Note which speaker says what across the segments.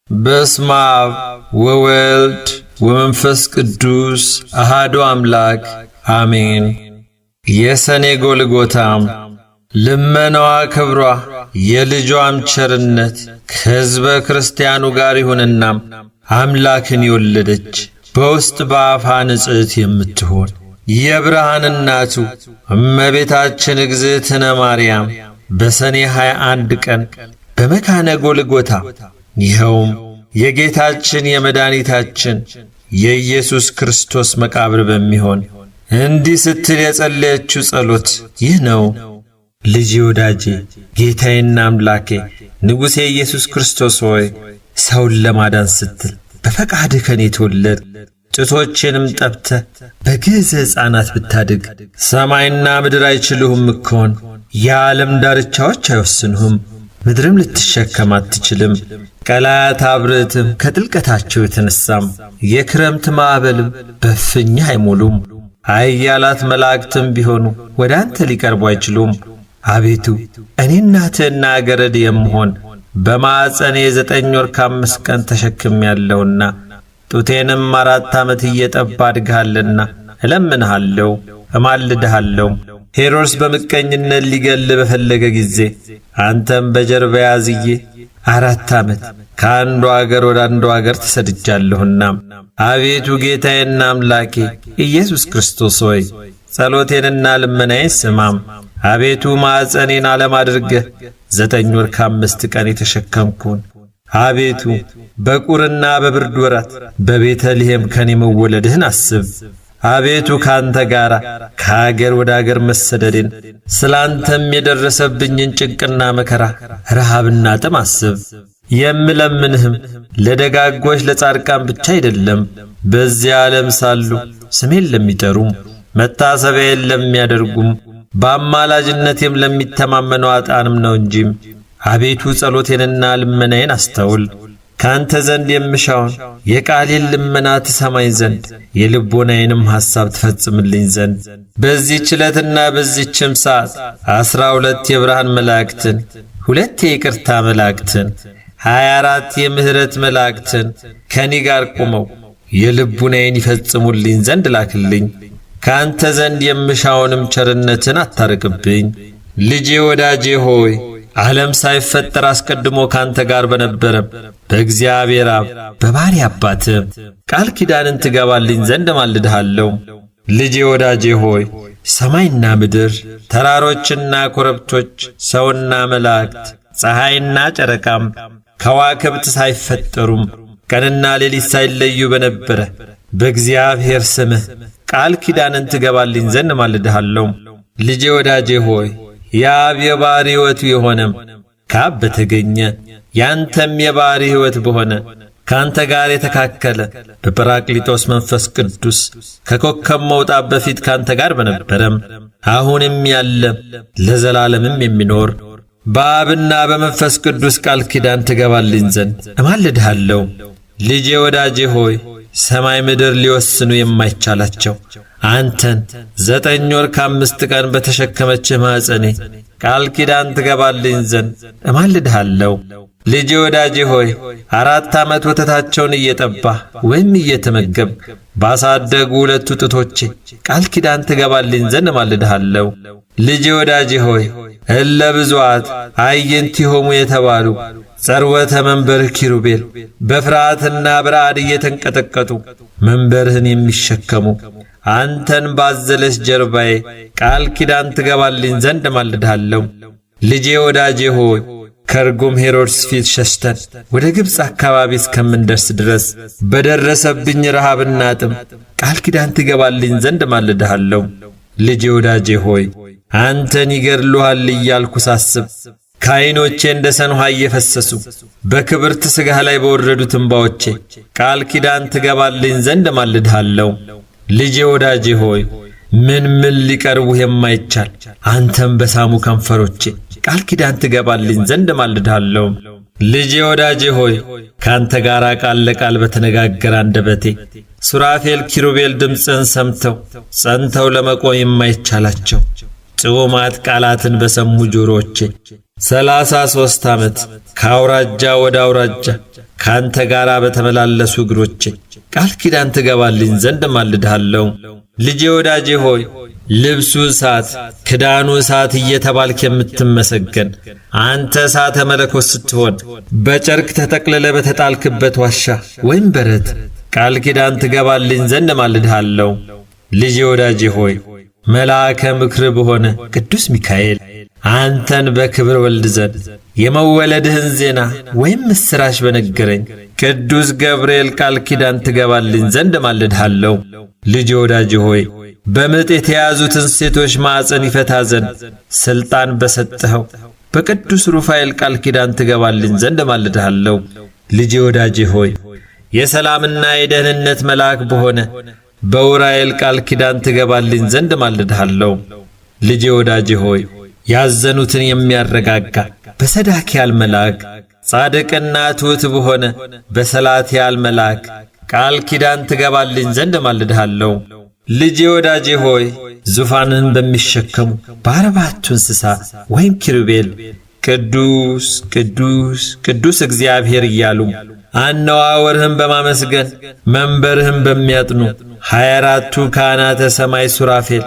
Speaker 1: በስመ አብ ወወልድ ወመንፈስ ቅዱስ አሐዱ አምላክ አሜን። የሰኔ ጎልጎታም ልመናዋ ክብሯ የልጇም ቸርነት ከሕዝበ ክርስቲያኑ ጋር ይሁንና አምላክን የወለደች በውስጥ በአፋ ንጽሕት የምትሆን የብርሃን እናቱ እመቤታችን እግዝእትነ ማርያም በሰኔ 21 ቀን በመካነ ጎልጎታ ይኸውም የጌታችን የመድኃኒታችን የኢየሱስ ክርስቶስ መቃብር በሚሆን እንዲህ ስትል የጸለየችው ጸሎት ይህ ነው። ልጄ ወዳጄ ጌታዬና አምላኬ ንጉሴ ኢየሱስ ክርስቶስ ሆይ ሰውን ለማዳን ስትል በፈቃድህ ከኔ ተወለድ፣ ጡቶቼንም ጠብተህ በግዕዘ ሕፃናት ብታድግ ሰማይና ምድር አይችሉህም እኮን፣ የዓለም ዳርቻዎች አይወስኑህም፣ ምድርም ልትሸከም አትችልም። ቀላያት አብርትም ከጥልቀታቸው የተነሳም የክረምት ማዕበልም በፍኝህ አይሞሉም። ኃያላት መላእክትም ቢሆኑ ወደ አንተ ሊቀርቡ አይችሉም። አቤቱ እኔ እናትህና ገረድ የምሆን በማዕፀኔ 9 ወር ከ5 ቀን ተሸክሜያለሁና ጡቴንም 4 ዓመት እየጠባ አድግሃልና እለምንሃለሁ፣ እማልድሃለሁ። ሄሮድስ በምቀኝነት ሊገል በፈለገ ጊዜ አንተም በጀርባ ያዝዬ 4 ዓመት ከአንዱ አገር ወደ አንዱ አገር ተሰድጃለሁና አቤቱ ጌታዬና አምላኬ ኢየሱስ ክርስቶስ ሆይ ጸሎቴንና ልመናዬን ስማም። አቤቱ ማዕፀኔን ዓለም አድርገህ 9 ወር ከ5 ቀን የተሸከምኩን አቤቱ በቁርና በብርድ ወራት በቤተልሔም ከኔ መወለድህን አስብ። አቤቱ ካንተ ጋር ከአገር ወደ አገር መሰደዴን ስላንተም የደረሰብኝን ጭንቅና መከራ ረሃብና ጥም አስብ። የምለምንህም ለደጋጎች ለጻድቃን ብቻ አይደለም፣ በዚህ ዓለም ሳሉ ስሜን ለሚጠሩም መታሰቢያዬን ለሚያደርጉም በአማላጅነቴም ለሚተማመኑ አጣንም ነው እንጂም። አቤቱ ጸሎቴንና ልመናዬን አስተውል። ካንተ ዘንድ የምሻውን የቃሌን ልመና ትሰማኝ ዘንድ የልቦናዬንም ሐሳብ ትፈጽምልኝ ዘንድ በዚህች ዕለትና በዚህችም ሰዓት 12 የብርሃን መላእክትን፣ 2 የይቅርታ መላእክትን፣ 24 የምሕረት መላእክትን ከኔ ጋር ቆመው የልቡናዬን ይፈጽሙልኝ ዘንድ ላክልኝ። ካንተ ዘንድ የምሻውንም ቸርነትን አታርቅብኝ። ልጄ ወዳጄ ሆይ ዓለም ሳይፈጠር አስቀድሞ ካንተ ጋር በነበረ በእግዚአብሔር አብ በባሕርይ አባትህ ቃል ኪዳንን ትገባልኝ ዘንድ ማልድሃለሁ። ልጄ ወዳጄ ሆይ ሰማይና ምድር፣ ተራሮችና ኮረብቶች፣ ሰውና መላእክት፣ ፀሐይና ጨረቃም ከዋክብት ሳይፈጠሩም ቀንና ሌሊት ሳይለዩ በነበረ በእግዚአብሔር ስምህ ቃል ኪዳንን ትገባልኝ ዘንድ ማልድሃለሁ። ልጄ ወዳጄ ሆይ የአብ የባሕርይ ሕይወቱ የሆነም ከአብ በተገኘ ያንተም የባሕርይ ሕይወት በሆነ ካንተ ጋር የተካከለ በጰራቅሊጦስ መንፈስ ቅዱስ ከኮከብ መውጣት በፊት ካንተ ጋር በነበረም አሁንም ያለ ለዘላለምም የሚኖር በአብና በመንፈስ ቅዱስ ቃል ኪዳን ትገባልኝ ዘንድ እማልድሃለሁ። ልጄ ወዳጄ ሆይ ሰማይ ምድር ሊወስኑ የማይቻላቸው አንተን 9 ወር ከ5 ቀን በተሸከመችህ ማኅፀኔ ቃል ኪዳን ትገባልኝ ዘንድ እማልድሃለሁ። ልጄ ወዳጄ ሆይ 4 ዓመት ወተታቸውን እየጠባህ ወይም እየተመገብ ባሳደጉ 2 ጡቶቼ ቃል ኪዳን ትገባልኝ ዘንድ እማልድሃለሁ። ልጄ ወዳጄ ሆይ እለ ብዙኃት አዕይንቲሆሙ የተባሉ ጸርወተ መንበርህ ኪሩቤል በፍርሃትና በረዓድ እየተንቀጠቀጡ መንበርህን የሚሸከሙ አንተን ባዘለች ጀርባዬ ቃል ኪዳን ትገባልኝ ዘንድ እማልድሃለሁ። ልጄ ወዳጄ ሆይ ከርጉም ሄሮድስ ፊት ሸሽተን ወደ ግብፅ አካባቢ እስከምንደርስ ድረስ በደረሰብኝ ረሃብና ጥም ቃል ኪዳን ትገባልኝ ዘንድ እማልድሃለሁ። ልጄ ወዳጄ ሆይ አንተን ይገድሉሃል እያልኩ ሳስብ ከዓይኖቼ እንደ ሰን ውኃ እየፈሰሱ በክብርት ሥጋህ ላይ በወረዱት እንባዎቼ ቃል ኪዳን ትገባልኝ ዘንድ እማልድሃለሁ። ልጄ ወዳጄ ሆይ ምን ሊቀርቡህ የማይቻል አንተም በሳሙ ከንፈሮቼ ቃል ኪዳን ትገባልኝ ዘንድ እማልድሃለሁ። ልጄ ወዳጄ ሆይ ካንተ ጋር ቃል ለቃል በተነጋገረ አንደበቴ ሱራፌል ኪሩቤል ድምፅህን ሰምተው ጸንተው ለመቆም የማይቻላቸው ጥዑማት ቃላትን በሰሙ ጆሮቼ 33 ዓመት ከአውራጃ ወደ አውራጃ ካንተ ጋር በተመላለሱ እግሮቼ ቃል ኪዳን ትገባልኝ ዘንድ ማልድሃለሁ። ልጄ ወዳጄ ሆይ ልብሱ እሳት ክዳኑ እሳት እየተባልክ የምትመሰገን አንተ እሳተ መለኮት ስትሆን በጨርቅ ተጠቅልለ በተጣልክበት ዋሻ ወይም በረት ቃል ኪዳን ትገባልኝ ዘንድ ማልድሃለሁ። ልጄ ወዳጄ ሆይ መልአከ ምክር በሆነ ቅዱስ ሚካኤል አንተን በክብር ወልድ ዘንድ የመወለድህን ዜና ወይም ምስራች በነገረኝ ቅዱስ ገብርኤል ቃል ኪዳን ትገባልኝ ዘንድ ማልድሃለሁ። ልጄ ወዳጄ ሆይ በምጥ የተያዙትን ሴቶች ማዕፀን ይፈታ ዘንድ ሥልጣን በሰጠኸው በቅዱስ ሩፋኤል ቃል ኪዳን ትገባልኝ ዘንድ ማልድሃለሁ። ልጄ ወዳጄ ሆይ የሰላምና የደህንነት መልአክ በሆነ በኡራኤል ቃል ኪዳን ትገባልኝ ዘንድ ማልድሃለሁ። ልጄ ወዳጄ ሆይ ያዘኑትን የሚያረጋጋ በሰዳክያል መልአክ ጻድቅና ትሑት በሆነ በሰላትያል መልአክ ቃል ኪዳን ትገባልኝ ዘንድ ማልድሃለሁ። ልጄ ወዳጄ ሆይ ዙፋንን በሚሸከሙ በአርባዕቱ እንስሳ ወይም ኪሩቤል ቅዱስ ቅዱስ ቅዱስ እግዚአብሔር እያሉ አነዋወርህን በማመስገን መንበርህን በሚያጥኑ 24ቱ ካህናተ ሰማይ ሱራፌል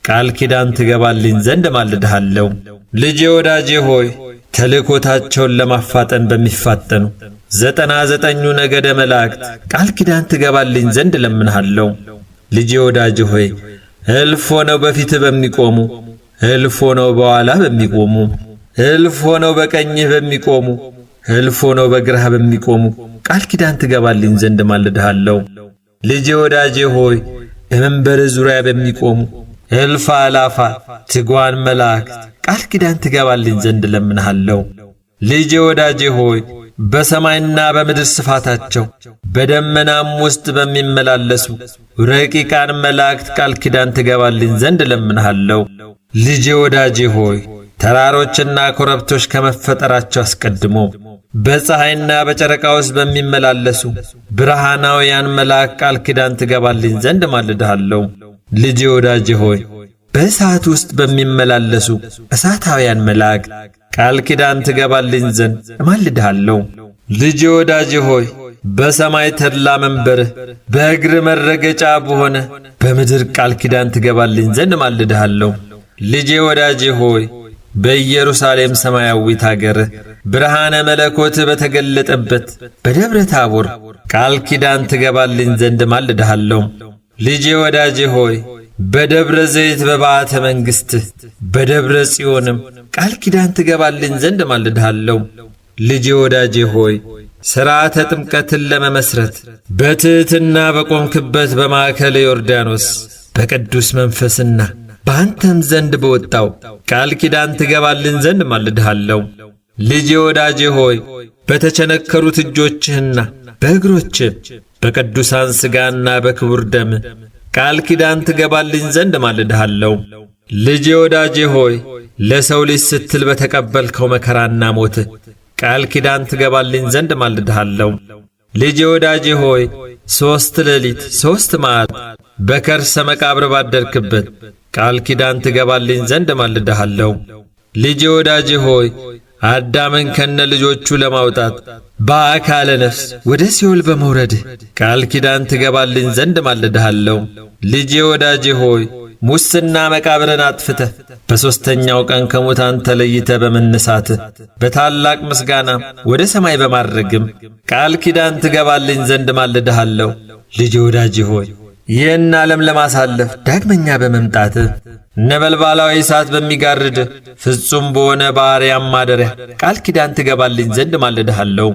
Speaker 1: ቃል ኪዳን ትገባልኝ ዘንድ ማልድሃለሁ። ልጄ ወዳጄ ሆይ ተልእኮታቸውን ለማፋጠን በሚፋጠኑ 99ኙ ነገደ መላእክት ቃል ኪዳን ትገባልኝ ዘንድ ለምንሃለሁ። ልጄ ወዳጄ ሆይ እልፍ ሆነው በፊትህ በሚቆሙ እልፍ ሆነው በኋላ በሚቆሙ እልፍ ሆነው በቀኝህ በሚቆሙ እልፍ ሆነው በግራህ በሚቆሙ ቃል ኪዳን ትገባልኝ ዘንድ ማልድሃለሁ። ልጄ ወዳጄ ሆይ በመንበርህ ዙሪያ በሚቆሙ እልፍ አእላፋት ትጓን መላእክት ቃል ኪዳን ትገባልኝ ዘንድ ለምንሃለሁ። ልጄ ወዳጄ ሆይ በሰማይና በምድር ስፋታቸው በደመናም ውስጥ በሚመላለሱ ረቂቃን መላእክት ቃል ኪዳን ትገባልኝ ዘንድ ለምንሃለሁ። ልጄ ወዳጄ ሆይ ተራሮችና ኮረብቶች ከመፈጠራቸው አስቀድሞ በፀሐይና በጨረቃ ውስጥ በሚመላለሱ ብርሃናውያን መላእክት ቃል ኪዳን ትገባልኝ ዘንድ ማልድሃለሁ። ልጄ ወዳጄ ሆይ በእሳት ውስጥ በሚመላለሱ እሳታውያን መላእክት ቃል ኪዳን ትገባልኝ ዘንድ እማልድሃለሁ። ልጄ ወዳጄ ሆይ በሰማይ ተድላ መንበርህ በእግር መረገጫ በሆነ በምድር ቃል ኪዳን ትገባልኝ ዘንድ እማልድሃለሁ። ልጄ ወዳጄ ሆይ በኢየሩሳሌም ሰማያዊት አገርህ ብርሃነ መለኮት በተገለጠበት በደብረ ታቦር ቃል ኪዳን ትገባልኝ ዘንድ እማልድሃለሁ። ልጄ ወዳጄ ሆይ በደብረ ዘይት በባዕተ መንግሥትህ በደብረ ጽዮንም ቃል ኪዳን ትገባልኝ ዘንድ እማልድሃለሁ። ልጄ ወዳጄ ሆይ ሥርዓተ ጥምቀትን ለመመስረት በትሕትና በቆምክበት በማዕከለ ዮርዳኖስ በቅዱስ መንፈስና በአንተም ዘንድ በወጣው ቃል ኪዳን ትገባልኝ ዘንድ እማልድሃለሁ። ልጄ ወዳጄ ሆይ በተቸነከሩት እጆችህና በእግሮችህ በቅዱሳን ሥጋና በክቡር ደም ቃል ኪዳን ትገባልኝ ዘንድ እማልድሃለሁ። ልጄ ወዳጄ ሆይ ለሰው ልጅ ስትል በተቀበልከው መከራና ሞት ቃል ኪዳን ትገባልኝ ዘንድ እማልድሃለሁ። ልጄ ወዳጄ ሆይ 3 ሌሊት 3 መዓልት በከርሰ መቃብር ባደርክበት ቃል ኪዳን ትገባልኝ ዘንድ እማልድሃለሁ። ልጄ ወዳጄ ሆይ አዳምን ከነ ልጆቹ ለማውጣት በአካለ ነፍስ ወደ ሲኦል በመውረድህ ቃል ኪዳን ትገባልኝ ዘንድ እማልድሃለሁ። ልጄ ወዳጄ ሆይ ሙስና መቃብርን አጥፍተህ በሦስተኛው ቀን ከሙታን ተለይተህ በመነሳትህ በታላቅ ምስጋና ወደ ሰማይ በማድረግም ቃል ኪዳን ትገባልኝ ዘንድ እማልድሃለሁ። ልጄ ወዳጄ ሆይ ይህን ዓለም ለማሳለፍ ዳግመኛ በመምጣትህ ነበልባላዊ እሳት በሚጋርድ ፍጹም በሆነ ባሕርያም ማደሪያ ቃል ኪዳን ትገባልኝ ዘንድ እማልድሃለሁ።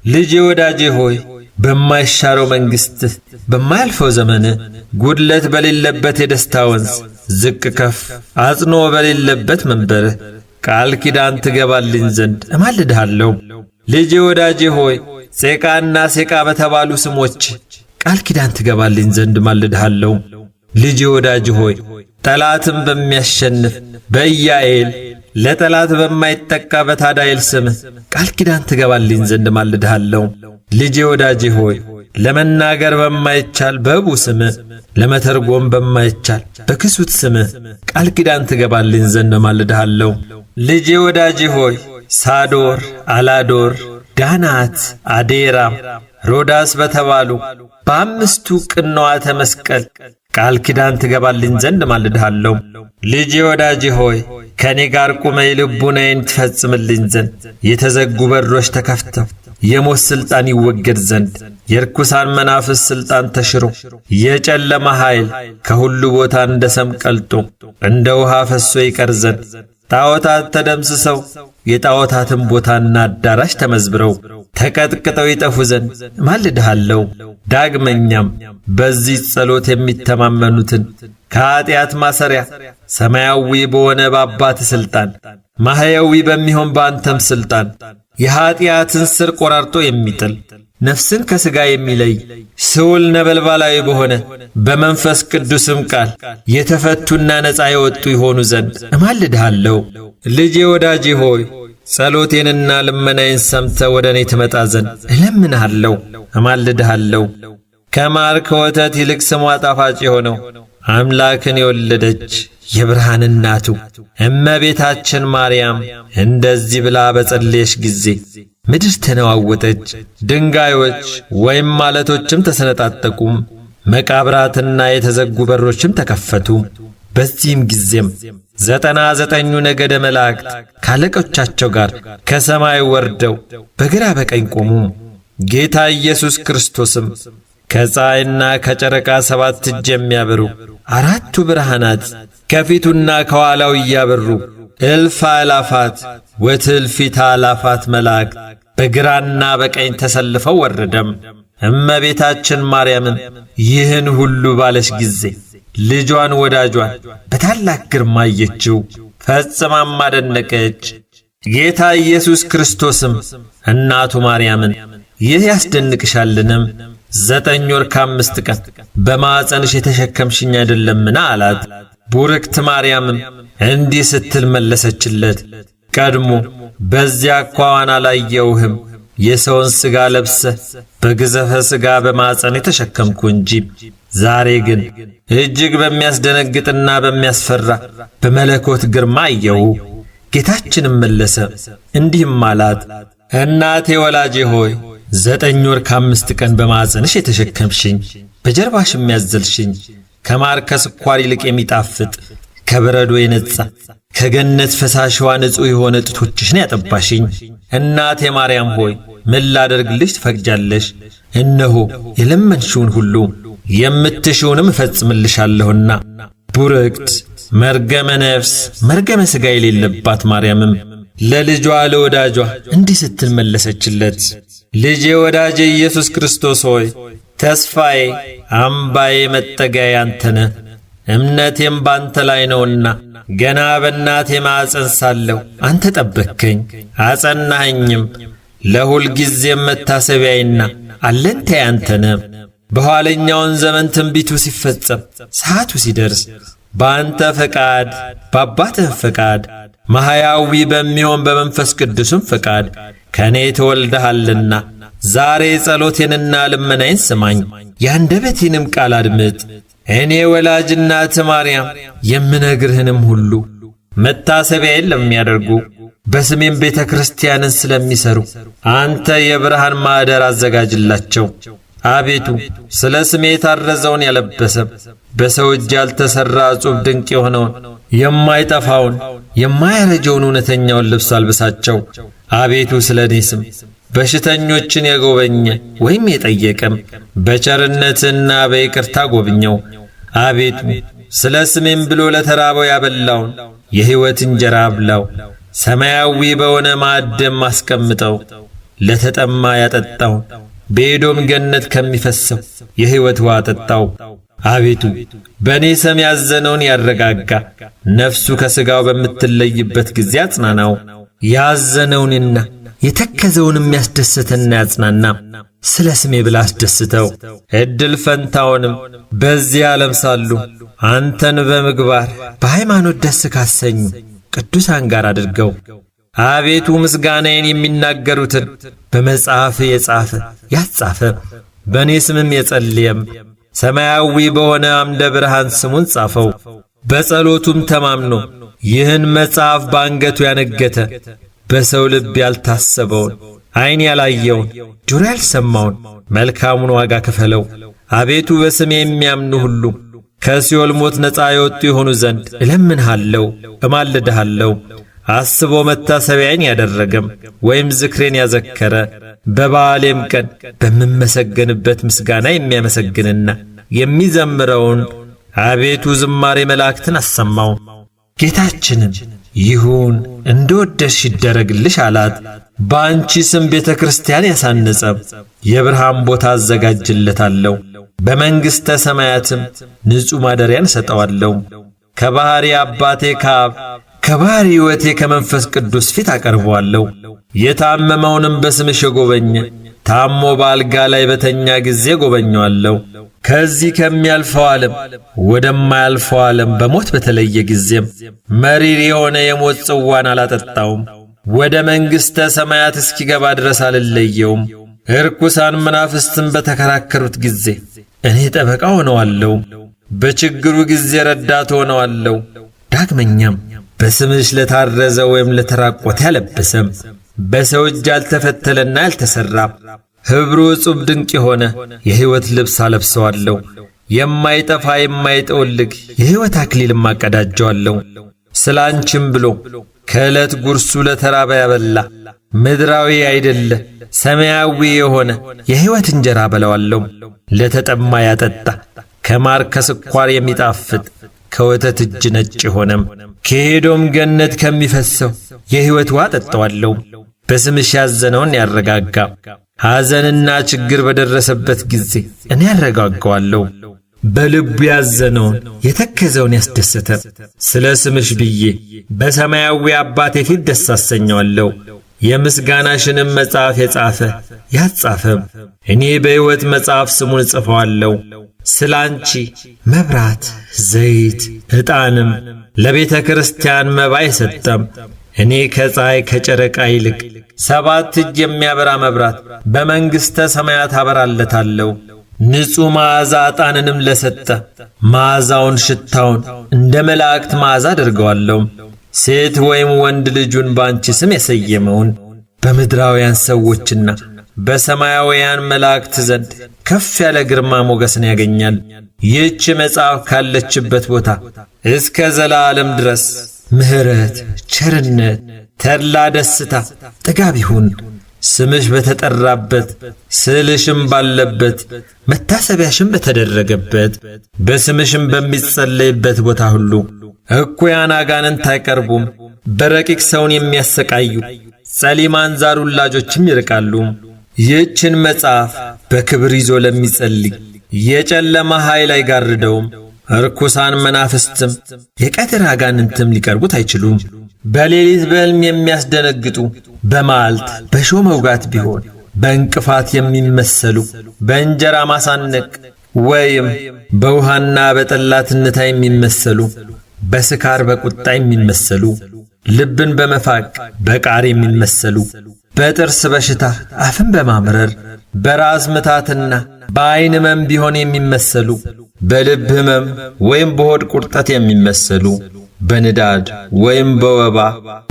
Speaker 1: ልጄ ወዳጄ ሆይ በማይሻረው መንግሥትህ በማያልፈው ዘመንህ ጉድለት በሌለበት የደስታ ወንዝ ዝቅ ከፍ አጽኖ በሌለበት መንበርህ ቃል ኪዳን ትገባልኝ ዘንድ እማልድሃለሁ። ልጄ ወዳጄ ሆይ ጼቃና ሴቃ በተባሉ ስሞች ቃል ኪዳን ትገባልኝ ዘንድ እማልድሃለሁ። ልጄ ወዳጄ ሆይ ጠላትም በሚያሸንፍ በኢያኤል ለጠላት በማይጠቃ በታዳኤል ስምህ ቃል ኪዳን ትገባልኝ ዘንድ እማልድሃለሁ። ልጄ ወዳጄ ሆይ ለመናገር በማይቻል በሕቡ ስምህ ለመተርጎም በማይቻል በክሱት ስምህ ቃል ኪዳን ትገባልኝ ዘንድ እማልድሃለሁ። ልጄ ወዳጄ ሆይ ሳዶር፣ አላዶር፣ ዳናት፣ አዴራ፣ ሮዳስ በተባሉ በአምስቱ ቅንዋተ መስቀል ቃል ኪዳን ትገባልኝ ዘንድ ማልድሃለሁ። ልጄ ወዳጄ ሆይ ከኔ ጋር ቁመህ ልቡናዬን ትፈጽምልኝ ዘንድ የተዘጉ በሮች ተከፍተው የሞት ሥልጣን ይወገድ ዘንድ የርኩሳን መናፍስ ሥልጣን ተሽሮ የጨለማ ኃይል ከሁሉ ቦታ እንደ ሰም ቀልጦ እንደ ውሃ ፈሶ ይቀር ዘንድ ጣዖታት ተደምስሰው የጣዖታትን ቦታና አዳራሽ ተመዝብረው ተቀጥቅጠው ይጠፉ ዘንድ ማልድሃለሁ። ዳግመኛም በዚህ ጸሎት የሚተማመኑትን ከኀጢአት ማሰሪያ ሰማያዊ በሆነ በአባት ሥልጣን ማህያዊ በሚሆን በአንተም ሥልጣን የኀጢአትን ሥር ቆራርጦ የሚጥል ነፍስን ከሥጋ የሚለይ ስውል ነበልባላዊ በሆነ በመንፈስ ቅዱስም ቃል የተፈቱና ነፃ የወጡ ይሆኑ ዘንድ እማልድሃለሁ። ልጄ ወዳጄ ሆይ ጸሎቴንና ልመናዬን ሰምተ ወደ እኔ ትመጣ ዘንድ እለምንሃለሁ፣ እማልድሃለሁ። ከማር ከወተት ይልቅ ስሟ ጣፋጭ የሆነው አምላክን የወለደች የብርሃን እናቱ እመቤታችን ማርያም እንደዚህ ብላ በጸለየች ጊዜ ምድር ተነዋወጠች፣ ድንጋዮች ወይም ማለቶችም ተሰነጣጠቁም፣ መቃብራትና የተዘጉ በሮችም ተከፈቱ። በዚህም ጊዜም 99ኙ ነገደ መላእክት ካለቆቻቸው ጋር ከሰማይ ወርደው በግራ በቀኝ ቆሙ። ጌታ ኢየሱስ ክርስቶስም ከፀሐይና ከጨረቃ 7 እጅ የሚያበሩ 4ቱ ብርሃናት ከፊቱና ከኋላው እያበሩ እልፍ አእላፋት ወትእልፊተ አእላፋት መላእክት በግራና በቀኝ ተሰልፈው ወረደም። እመቤታችን ማርያምም ይህን ሁሉ ባለች ጊዜ ልጇን ወዳጇን በታላቅ ግርማ አየችው፣ ፈጽማም አደነቀች። ጌታ ኢየሱስ ክርስቶስም እናቱ ማርያምን ይህ ያስደንቅሻልንም 9 ወር ከ5 ቀን በማኅፀንሽ የተሸከምሽኝ አይደለምን አላት። ቡርክት ማርያምም እንዲህ ስትል መለሰችለት፣ ቀድሞ በዚያ አኳኋን አላየውህም። የሰውን ሥጋ ለብሰህ በግዘፈ ሥጋ በማኅፀን የተሸከምኩ እንጂ ዛሬ ግን እጅግ በሚያስደነግጥና በሚያስፈራ በመለኮት ግርማ አየው። ጌታችንም መለሰ እንዲህም አላት፣ እናቴ ወላጄ ሆይ 9 ወር ከ5 ቀን በማኅፀንሽ የተሸከምሽኝ በጀርባሽም ያዘልሽኝ ከማር ከስኳር ይልቅ የሚጣፍጥ ከበረዶ የነጻ ከገነት ፈሳሽዋ ንጹሕ የሆነ ጡቶችሽን ያጠባሽኝ እናቴ ማርያም ሆይ ምን ላደርግልሽ ትፈቅጃለሽ? እነሆ የለመንሽውን ሁሉ የምትሽውንም እፈጽምልሻለሁና። ቡርክት መርገመ ነፍስ መርገመ ሥጋ የሌለባት ማርያምም ለልጇ ለወዳጇ እንዲህ ስትል መለሰችለት፣ ልጄ ወዳጄ ኢየሱስ ክርስቶስ ሆይ ተስፋዬ፣ አምባዬ፣ መጠጊያዬ አንተ ነህ። እምነቴም ባንተ ላይ ነውና ገና በእናቴ ማኅፀን ሳለሁ አንተ ጠበቅከኝ አጸናኸኝም። ለሁል ጊዜም መታሰቢያዬና አለንታዬ አንተ ነህ። በኋለኛውን ዘመን ትንቢቱ ሲፈጸም ሰዓቱ ሲደርስ በአንተ ፈቃድ በአባትህ ፈቃድ ማህያዊ በሚሆን በመንፈስ ቅዱስም ፈቃድ ከእኔ ተወልደሃልና ዛሬ ጸሎቴንና ልመናዬን ስማኝ፣ የአንደበቴንም ቃል አድምጥ። እኔ ወላጅ እናት ማርያም የምነግርህንም ሁሉ መታሰቢያዬን ለሚያደርጉ በስሜም ቤተ ክርስቲያንን ስለሚሰሩ አንተ የብርሃን ማኅደር አዘጋጅላቸው። አቤቱ ስለ ስሜ የታረዘውን ያለበሰ በሰው እጅ ያልተሠራ ዕጹብ ድንቅ የሆነውን የማይጠፋውን የማያረጀውን እውነተኛውን ልብስ አልብሳቸው። አቤቱ ስለ እኔ ስም በሽተኞችን የጎበኘ ወይም የጠየቀም በቸርነትና በይቅርታ ጎብኘው። አቤቱ ስለ ስሜም ብሎ ለተራበው ያበላውን የሕይወት እንጀራ አብላው። ሰማያዊ በሆነ ማዕድም አስቀምጠው። ለተጠማ ያጠጣውን በኤዶም ገነት ከሚፈሰው የሕይወት ውሃ አጠጣው። አቤቱ በእኔ ስም ያዘነውን ያረጋጋ፣ ነፍሱ ከሥጋው በምትለይበት ጊዜ አጽናናው። ያዘነውንና የተከዘውንም ያስደሰተና ያጽናና፣ ስለ ስሜ ብላ አስደስተው። ዕድል ፈንታውንም በዚህ ዓለም ሳሉ አንተን በምግባር በሃይማኖት ደስ ካሰኙ ቅዱሳን ጋር አድርገው። አቤቱ ምስጋናዬን የሚናገሩትን በመጽሐፍ የጻፈ ያጻፈ በእኔ ስምም የጸለየም ሰማያዊ በሆነ አምደ ብርሃን ስሙን ጻፈው። በጸሎቱም ተማምኖ ይህን መጽሐፍ በአንገቱ ያነገተ በሰው ልብ ያልታሰበውን ዓይን ያላየውን ጆሮ ያልሰማውን መልካሙን ዋጋ ክፈለው። አቤቱ በስሜ የሚያምኑ ሁሉ ከሲኦል ሞት ነፃ የወጡ የሆኑ ዘንድ እለምንሃለሁ፣ እማልድሃለሁ። አስቦ መታሰቢያዬን ያደረገም ወይም ዝክሬን ያዘከረ በበዓሌም ቀን በምመሰገንበት ምስጋና የሚያመሰግንና የሚዘምረውን አቤቱ ዝማሬ መላእክትን አሰማው። ጌታችንም ይሁን እንደወደድሽ ይደረግልሽ አላት። በአንቺ ስም ቤተ ክርስቲያን ያሳነጸ የብርሃን ቦታ አዘጋጅለታለሁ፣ በመንግሥተ ሰማያትም ንጹሕ ማደሪያን ሰጠዋለሁ። ከባሕሪ አባቴ ከአብ ከባሕሪ ሕይወቴ ከመንፈስ ቅዱስ ፊት አቀርበዋለሁ። የታመመውንም በስምሽ የጎበኘ ታሞ በአልጋ ላይ በተኛ ጊዜ ጎበኘዋለሁ። ከዚህ ከሚያልፈው ዓለም ወደማያልፈው ዓለም በሞት በተለየ ጊዜም መሪር የሆነ የሞት ጽዋን አላጠጣውም። ወደ መንግሥተ ሰማያት እስኪገባ ድረስ አልለየውም። እርኩሳን መናፍስትን በተከራከሩት ጊዜ እኔ ጠበቃ ሆነዋለሁ፣ በችግሩ ጊዜ ረዳት ሆነዋለሁ። ዳግመኛም በስምሽ ለታረዘ ወይም ለተራቆተ ያለበሰም በሰው እጅ ያልተፈተለና ያልተሠራ ኅብሩ ዕጹብ ድንቅ የሆነ የሕይወት ልብስ አለብሰዋለሁ። የማይጠፋ የማይጠወልግ የሕይወት አክሊልም አቀዳጀዋለሁ። ስለ አንቺም ብሎ ከዕለት ጉርሱ ለተራበ ያበላ ምድራዊ አይደለ ሰማያዊ የሆነ የሕይወት እንጀራ በለዋለሁ። ለተጠማ ያጠጣ ከማር ከስኳር የሚጣፍጥ ከወተት እጅ ነጭ የሆነም ከሄዶም ገነት ከሚፈሰው የሕይወት ውሃ ጠጣዋለሁ። በስምሽ ያዘነውን ያረጋጋ ሐዘንና ችግር በደረሰበት ጊዜ እኔ ያረጋጋዋለሁ። በልቡ ያዘነውን የተከዘውን ያስደሰተ ስለ ስምሽ ብዬ በሰማያዊ አባቴ ፊት ደስ አሰኘዋለሁ። የምስጋናሽንም መጽሐፍ የጻፈ ያጻፈም እኔ በሕይወት መጽሐፍ ስሙን ጽፈዋለሁ። ስለ አንቺ መብራት፣ ዘይት፣ ዕጣንም ለቤተ ክርስቲያን መባ የሰጠም እኔ ከፀሐይ ከጨረቃ ይልቅ 7 እጅ የሚያበራ መብራት በመንግሥተ ሰማያት አበራለታለሁ። ንጹሕ መዓዛ ዕጣንንም ለሰጠ መዓዛውን ሽታውን እንደ መላእክት መዓዛ አድርገዋለሁ። ሴት ወይም ወንድ ልጁን ባንቺ ስም የሰየመውን በምድራውያን ሰዎችና በሰማያውያን መላእክት ዘንድ ከፍ ያለ ግርማ ሞገስን ያገኛል። ይህች መጽሐፍ ካለችበት ቦታ እስከ ዘላለም ድረስ ምሕረት፣ ቸርነት፣ ተድላ፣ ደስታ፣ ጥጋብ ይሁን። ስምሽ በተጠራበት ስዕልሽም ባለበት መታሰቢያሽም በተደረገበት በስምሽም በሚጸለይበት ቦታ ሁሉ እኩያን አጋንንት አይቀርቡም። በረቂቅ ሰውን የሚያሰቃዩ ጸሊማን ዛር ውላጆችም ይርቃሉ። ይህችን መጽሐፍ በክብር ይዞ ለሚጸልይ የጨለማ ኃይል አይጋርደውም። ርኩሳን መናፍስትም የቀትር አጋንንትም ሊቀርቡት አይችሉም። በሌሊት በሕልም የሚያስደነግጡ በመዓልት በሾህ መውጋት ቢሆን በእንቅፋት የሚመሰሉ በእንጀራ ማሳነቅ ወይም በውሃና በጠላትነታ የሚመሰሉ በስካር በቁጣ የሚመሰሉ ልብን በመፋቅ በቃር የሚመሰሉ በጥርስ በሽታ አፍን በማምረር በራስ ምታትና በዓይን ሕመም ቢሆን የሚመሰሉ በልብ ሕመም ወይም በሆድ ቁርጠት የሚመሰሉ በንዳድ ወይም በወባ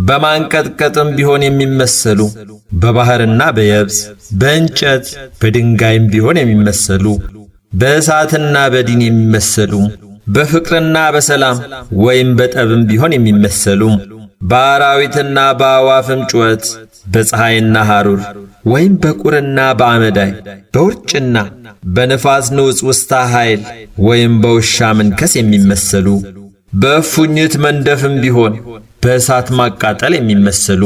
Speaker 1: በማንቀጥቀጥም ቢሆን የሚመሰሉ በባሕርና በየብስ በእንጨት በድንጋይም ቢሆን የሚመሰሉ በእሳትና በዲን የሚመሰሉ በፍቅርና በሰላም ወይም በጠብም ቢሆን የሚመሰሉ በአራዊትና በአዋፍም ጩኸት በፀሐይና ሐሩር ወይም በቁርና በአመዳይ በውርጭና በነፋስ ንውጽ ውስታ ኃይል ወይም በውሻ መንከስ የሚመሰሉ በእፉኝት መንደፍም ቢሆን በእሳት ማቃጠል የሚመሰሉ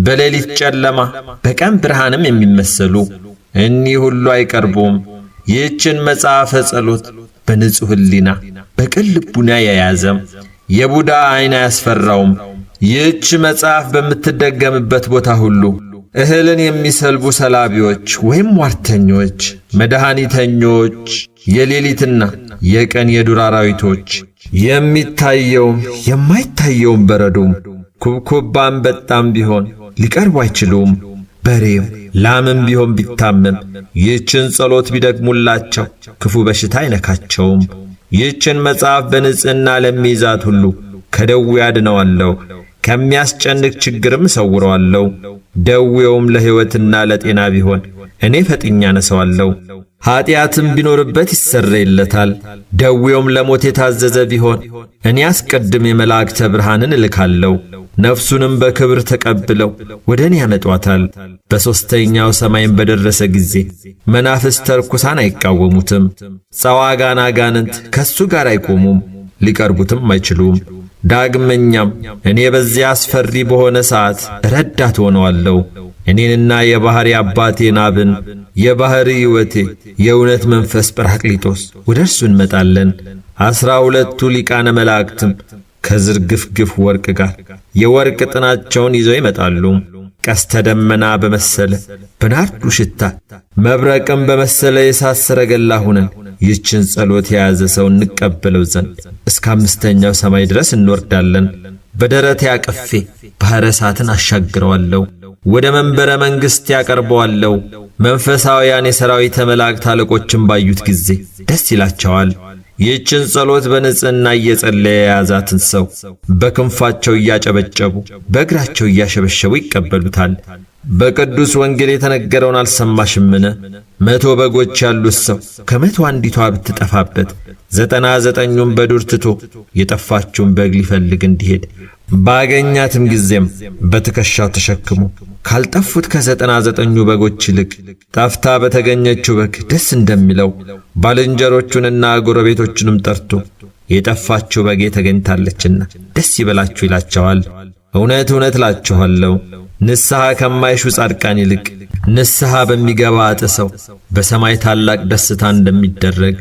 Speaker 1: በሌሊት ጨለማ በቀን ብርሃንም የሚመሰሉ እኒህ ሁሉ አይቀርቡም። ይህችን መጽሐፈ ጸሎት በንጹሕ ሕሊና በቅን ልቡና የያዘም የቡዳ ዓይን አያስፈራውም። ይህች መጽሐፍ በምትደገምበት ቦታ ሁሉ እህልን የሚሰልቡ ሰላቢዎች ወይም ሟርተኞች፣ መድኃኒተኞች፣ የሌሊትና የቀን የዱር አራዊቶች፣ የሚታየውም የማይታየውም በረዶም ኩብኩባ አንበጣም ቢሆን ሊቀርቡ አይችሉም። በሬም ላምም ቢሆን ቢታመም ይህችን ጸሎት ቢደግሙላቸው ክፉ በሽታ አይነካቸውም። ይህችን መጽሐፍ በንጽሕና ለሚይዛት ሁሉ ከደዌ ያድነዋለሁ። ከሚያስጨንቅ ችግርም እሰውረዋለሁ። ደዌውም ለሕይወትና ለጤና ቢሆን እኔ ፈጥኜ አነሳዋለሁ። ኀጢአትም ቢኖርበት ይሰረይለታል። ደዌውም ለሞት የታዘዘ ቢሆን እኔ አስቀድሜ መላእክተ ብርሃንን እልካለሁ። ነፍሱንም በክብር ተቀብለው ወደ እኔ ያመጧታል። በሦስተኛው ሰማይም በደረሰ ጊዜ መናፍስተ ርኩሳን አይቃወሙትም። ጸዋጋን አጋንንት ከሱ ጋር አይቆሙም፣ ሊቀርቡትም አይችሉም። ዳግመኛም እኔ በዚያ አስፈሪ በሆነ ሰዓት ረዳት ሆነዋለሁ። እኔንና የባሕሪ አባቴን አብን፣ የባሕሪ ሕይወቴ የእውነት መንፈስ ጰራቅሊጦስ ወደ እርሱ እንመጣለን። 12ቱ ሊቃነ መላእክትም ከዝርግፍግፍ ወርቅ ጋር የወርቅ ጥናቸውን ይዘው ይመጣሉ። ቀስተ ደመና በመሰለ በናርዱ ሽታ መብረቅም በመሰለ የእሳት ሰረገላ ሆነን ይህችን ጸሎት የያዘ ሰው እንቀበለው ዘንድ እስከ 5ኛው ሰማይ ድረስ እንወርዳለን። በደረቴ አቅፌ ባሕረ እሳትን አሻግረዋለሁ፣ ወደ መንበረ መንግሥት ያቀርበዋለሁ። መንፈሳውያን የሰራዊተ መላእክት አለቆችን ባዩት ጊዜ ደስ ይላቸዋል። ይህችን ጸሎት በንጽሕና እየጸለየ የያዛትን ሰው በክንፋቸው እያጨበጨቡ በእግራቸው እያሸበሸቡ ይቀበሉታል። በቅዱስ ወንጌል የተነገረውን አልሰማሽምን? 100 በጎች ያሉት ሰው ከ100 አንዲቷ ብትጠፋበት 99ኙን በዱር ትቶ የጠፋችውን በግ ሊፈልግ እንዲሄድ ባገኛትም ጊዜም በትከሻው ተሸክሞ ካልጠፉት ከ99ኙ በጎች ይልቅ ጠፍታ በተገኘችው በግ ደስ እንደሚለው ባልንጀሮቹንና ጎረቤቶቹንም ጠርቶ የጠፋችው በጌ ተገኝታለችና ደስ ይበላችሁ ይላቸዋል። እውነት እውነት እላችኋለሁ ንስሐ ከማይሹ ጻድቃን ይልቅ ንስሐ በሚገባ አጥሰው በሰማይ ታላቅ ደስታ እንደሚደረግ፣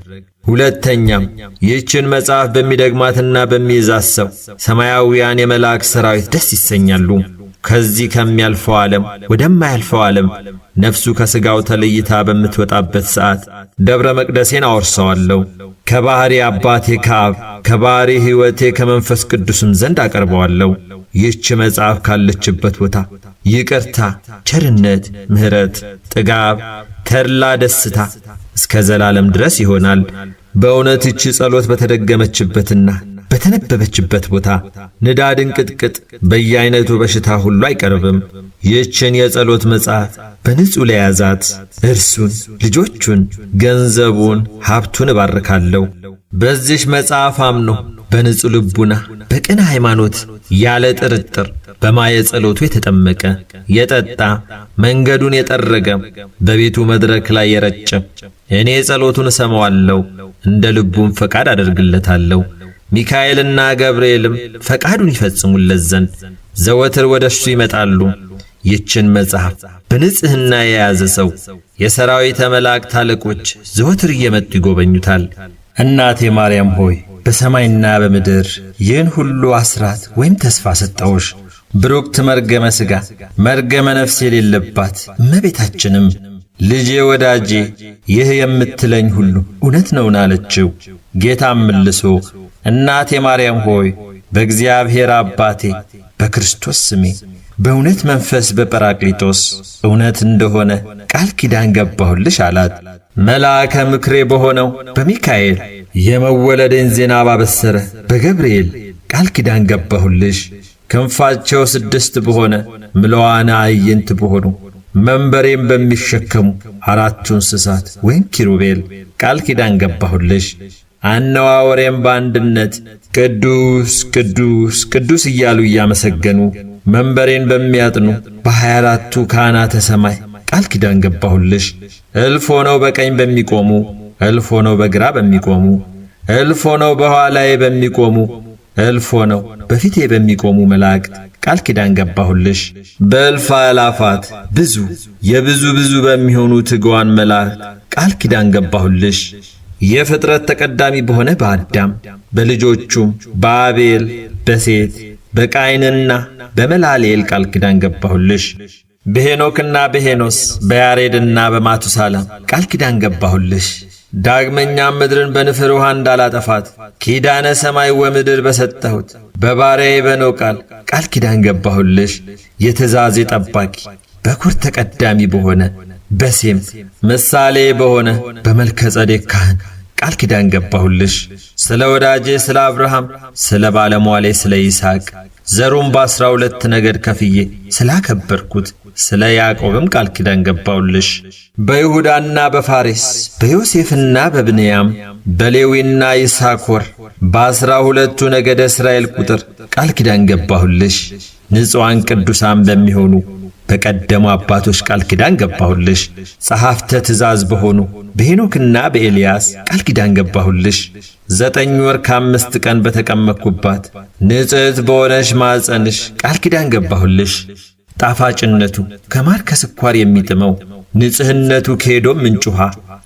Speaker 1: ሁለተኛም ይህችን መጽሐፍ በሚደግማትና በሚይዛት ሰው ሰማያውያን የመላእክት ሠራዊት ደስ ይሰኛሉ። ከዚህ ከሚያልፈው ዓለም ወደማያልፈው ዓለም ነፍሱ ከሥጋው ተለይታ በምትወጣበት ሰዓት ደብረ መቅደሴን አወርሰዋለሁ። ከባሕሪ አባቴ ከአብ ከባሕሪ ሕይወቴ ከመንፈስ ቅዱስም ዘንድ አቀርበዋለሁ። ይህች መጽሐፍ ካለችበት ቦታ ይቅርታ፣ ቸርነት፣ ምሕረት፣ ጥጋብ፣ ተድላ፣ ደስታ እስከ ዘላለም ድረስ ይሆናል። በእውነት ይህች ጸሎት በተደገመችበትና በተነበበችበት ቦታ ንዳድ፣ እንቅጥቅጥ፣ በየአይነቱ በሽታ ሁሉ አይቀርብም። ይህችን የጸሎት መጽሐፍ በንጹሕ ለያዛት እርሱን፣ ልጆቹን፣ ገንዘቡን፣ ሀብቱን እባርካለሁ። በዚህች መጽሐፍ አምኖ በንጹሕ ልቡና በቅን ሃይማኖት ያለ ጥርጥር በማየ ጸሎቱ የተጠመቀ የጠጣ መንገዱን የጠረገ በቤቱ መድረክ ላይ የረጨ እኔ ጸሎቱን እሰማዋለሁ፣ እንደ ልቡም ፈቃድ አደርግለታለሁ። ሚካኤልና ገብርኤልም ፈቃዱን ይፈጽሙለት ዘንድ ዘወትር ወደ እርሱ ይመጣሉ። ይህችን መጽሐፍ በንጽሕና የያዘ ሰው የሰራዊተ መላእክት አለቆች ዘወትር እየመጡ ይጎበኙታል። እናቴ ማርያም ሆይ በሰማይና በምድር ይህን ሁሉ አስራት ወይም ተስፋ ሰጠውሽ። ብሩክት መርገመ ሥጋ መርገመ ነፍስ የሌለባት እመቤታችንም ልጄ ወዳጄ ይህ የምትለኝ ሁሉ እውነት ነውን አለችው። ጌታም መልሶ እናቴ ማርያም ሆይ በእግዚአብሔር አባቴ በክርስቶስ ስሜ በእውነት መንፈስ በጰራቅሊጦስ እውነት እንደሆነ ቃል ኪዳን ገባሁልሽ አላት። መልአከ ምክሬ በሆነው በሚካኤል የመወለዴን ዜና ባበሰረ በገብርኤል ቃል ኪዳን ገባሁልሽ። ክንፋቸው 6 በሆነ ምለዋነ አዕይንት በሆኑ መንበሬም በሚሸከሙ 4ቱ እንስሳት ወይም ኪሩቤል ቃል ኪዳን ገባሁልሽ። አነዋወሬም በአንድነት ቅዱስ ቅዱስ ቅዱስ እያሉ እያመሰገኑ መንበሬን በሚያጥኑ በ24ቱ ካህናተ ሰማይ ቃል ኪዳን ገባሁልሽ። እልፍ ሆነው በቀኝ በሚቆሙ፣ እልፍ ሆነው በግራ በሚቆሙ፣ እልፍ ሆነው በኋላዬ በሚቆሙ፣ እልፍ ሆነው በፊቴ በሚቆሙ መላእክት ቃል ኪዳን ገባሁልሽ። በእልፍ አእላፋት ብዙ የብዙ ብዙ በሚሆኑ ትጉዋን መላእክት ቃል ኪዳን ገባሁልሽ። የፍጥረት ተቀዳሚ በሆነ በአዳም በልጆቹም በአቤል በሴት በቃይንና በመላልኤል ቃል ኪዳን ገባሁልሽ። በሄኖክና በሄኖስ በያሬድና በማቱሳላም ቃል ኪዳን ገባሁልሽ። ዳግመኛም ምድርን በንፍር ውሃ እንዳላጠፋት ኪዳነ ሰማይ ወምድር በሰጠሁት በባሪያዬ በኖኅ ቃል ኪዳን ገባሁልሽ። የትእዛዜ ጠባቂ በኩር ተቀዳሚ በሆነ በሴም ምሳሌ በሆነ በመልከ ጸዴቅ ካህን ቃል ኪዳን ገባሁልሽ። ስለ ወዳጄ ስለ አብርሃም ስለ ባለሟሌ ስለ ይስሐቅ ዘሩም በ12 ነገድ ከፍዬ ስላከበርኩት ስለ ያዕቆብም ቃል ኪዳን ገባሁልሽ። በይሁዳና በፋሬስ በዮሴፍና በብንያም በሌዊና ይሳኮር በ12ቱ ነገደ እስራኤል ቁጥር ቃል ኪዳን ገባሁልሽ። ንጹሐን ቅዱሳን በሚሆኑ በቀደሙ አባቶች ቃል ኪዳን ገባሁልሽ። ጸሐፍተ ትእዛዝ በሆኑ በሄኖክና በኤልያስ ቃል ኪዳን ገባሁልሽ። 9 ወር ከ5 ቀን በተቀመጥኩባት ንጽሕት በሆነሽ ማኅፀንሽ ቃል ኪዳን ገባሁልሽ። ጣፋጭነቱ ከማር ከስኳር የሚጥመው ንጽሕነቱ ከኤዶም ምንጭ ውሃ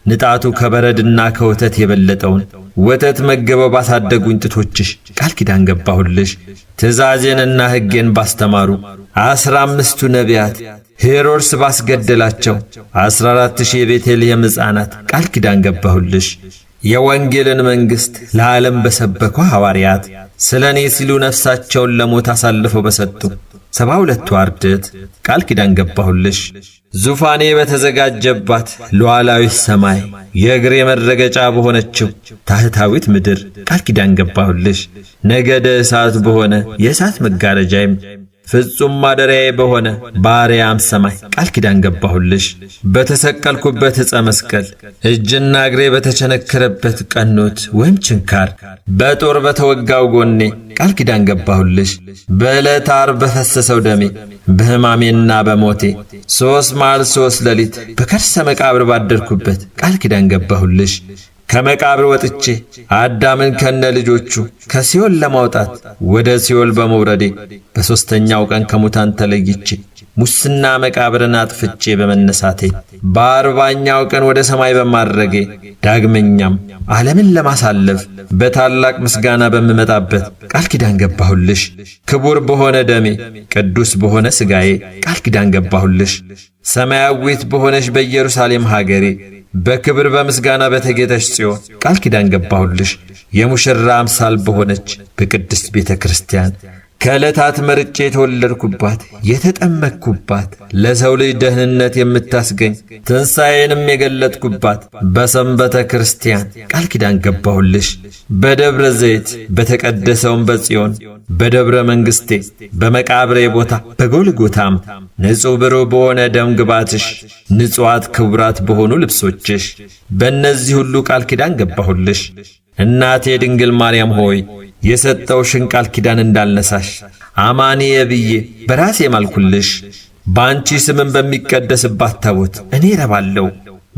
Speaker 1: ንጣቱ ከበረድና ከወተት የበለጠውን ወተት መገበው ባሳደጉኝ ጡቶችሽ ቃል ኪዳን ገባሁልሽ። ትእዛዜንና ሕጌን ባስተማሩ 15ቱ ነቢያት ሄሮድስ ባስገደላቸው 14,000 የቤተልሔም ሕፃናት ቃል ኪዳን ገባሁልሽ። የወንጌልን መንግሥት ለዓለም በሰበኩ ሐዋርያት ስለ እኔ ሲሉ ነፍሳቸውን ለሞት አሳልፈው በሰጡ 72ቱ አርድእት ቃል ኪዳን ገባሁልሽ። ዙፋኔ በተዘጋጀባት ሉዓላዊት ሰማይ የእግሬ መረገጫ በሆነችው ታሕታዊት ምድር ቃል ኪዳን ገባሁልሽ። ነገደ እሳት በሆነ የእሳት መጋረጃይም ፍጹም ማደሪያዬ በሆነ በአርያም ሰማይ ቃል ኪዳን ገባሁልሽ። በተሰቀልኩበት ዕፀ መስቀል እጅና እግሬ በተቸነከረበት ቀኖት ወይም ችንካር በጦር በተወጋው ጎኔ ቃል ኪዳን ገባሁልሽ። በዕለተ ዓርብ በፈሰሰው ደሜ በሕማሜና በሞቴ 3 መዓልት 3 ሌሊት በከርሰ መቃብር ባደርኩበት ቃል ኪዳን ገባሁልሽ። ከመቃብር ወጥቼ አዳምን ከነ ልጆቹ ከሲኦል ለማውጣት ወደ ሲኦል በመውረዴ በሦስተኛው ቀን ከሙታን ተለይቼ ሙስና መቃብርን አጥፍቼ በመነሳቴ በ40ኛው ቀን ወደ ሰማይ በማድረጌ ዳግመኛም ዓለምን ለማሳለፍ በታላቅ ምስጋና በምመጣበት ቃል ኪዳን ገባሁልሽ። ክቡር በሆነ ደሜ ቅዱስ በሆነ ሥጋዬ ቃል ኪዳን ገባሁልሽ። ሰማያዊት በሆነች በኢየሩሳሌም ሀገሬ በክብር በምስጋና በተጌጠች ጽዮን ቃል ኪዳን ገባሁልሽ። የሙሽራ አምሳል በሆነች በቅድስት ቤተ ክርስቲያን ከዕለታት መርጬ የተወለድኩባት የተጠመቅኩባት ለሰው ልጅ ደህንነት የምታስገኝ ትንሣኤንም የገለጥኩባት በሰንበተ ክርስቲያን ቃል ኪዳን ገባሁልሽ። በደብረ ዘይት በተቀደሰውም በጽዮን በደብረ መንግሥቴ በመቃብሬ ቦታ በጎልጎታም ንጹሕ ብሩህ በሆነ ደም ግባትሽ ንጹዓት ክቡራት በሆኑ ልብሶችሽ በእነዚህ ሁሉ ቃል ኪዳን ገባሁልሽ። እናቴ ድንግል ማርያም ሆይ የሰጠውሽን ቃል ኪዳን እንዳልነሳሽ አማኑኤል ብዬ በራሴ ማልኩልሽ። በአንቺ ስምም በሚቀደስባት ታቦት እኔ ረባለሁ፣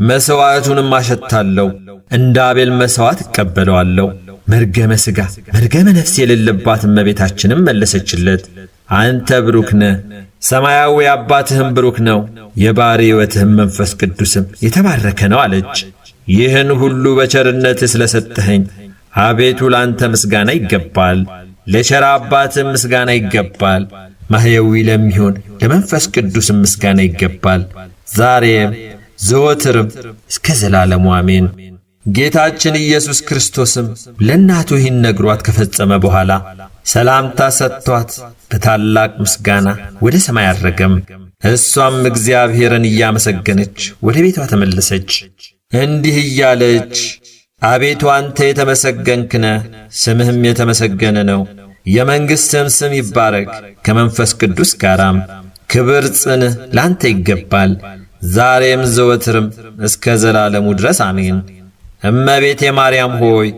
Speaker 1: መሥዋዕቱንም አሸታለሁ፣ እንደ አቤል መሥዋዕት እቀበለዋለሁ። መርገመ ሥጋ መርገመ ነፍስ የሌለባት እመቤታችንም መለሰችለት፣ አንተ ብሩክ ነህ፣ ሰማያዊ አባትህም ብሩክ ነው፣ የባሕርይ ሕይወትህም መንፈስ ቅዱስም የተባረከ ነው አለች። ይህን ሁሉ በቸርነትህ ስለሰጠኸኝ አቤቱ ላንተ ምስጋና ይገባል፣ ለቸር አባትም ምስጋና ይገባል፣ ማሕየዊ ለሚሆን ለመንፈስ ቅዱስም ምስጋና ይገባል፣ ዛሬም ዘወትርም እስከ ዘላለሙ አሜን። ጌታችን ኢየሱስ ክርስቶስም ለእናቱ ይህን ነግሯት ከፈጸመ በኋላ ሰላምታ ሰጥቷት በታላቅ ምስጋና ወደ ሰማይ አረገም። እሷም እግዚአብሔርን እያመሰገነች ወደ ቤቷ ተመለሰች። እንዲህ እያለች አቤቱ አንተ የተመሰገንክ ነህ፣ ስምህም የተመሰገነ ነው። የመንግሥትህም ስም ይባረክ፣ ከመንፈስ ቅዱስ ጋራም ክብር ጽንዕ ላንተ ይገባል፣ ዛሬም ዘወትርም እስከ ዘላለሙ ድረስ አሜን። እመቤቴ ማርያም ሆይ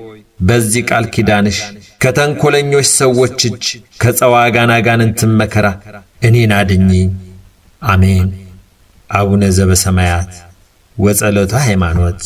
Speaker 1: በዚህ ቃል ኪዳንሽ ከተንኰለኞች ሰዎች እጅ ከጸዋጋን አጋንንትም መከራ እኔን አድኚኝ። አሜን። አቡነ ዘበሰማያት ወጸሎተ ሃይማኖት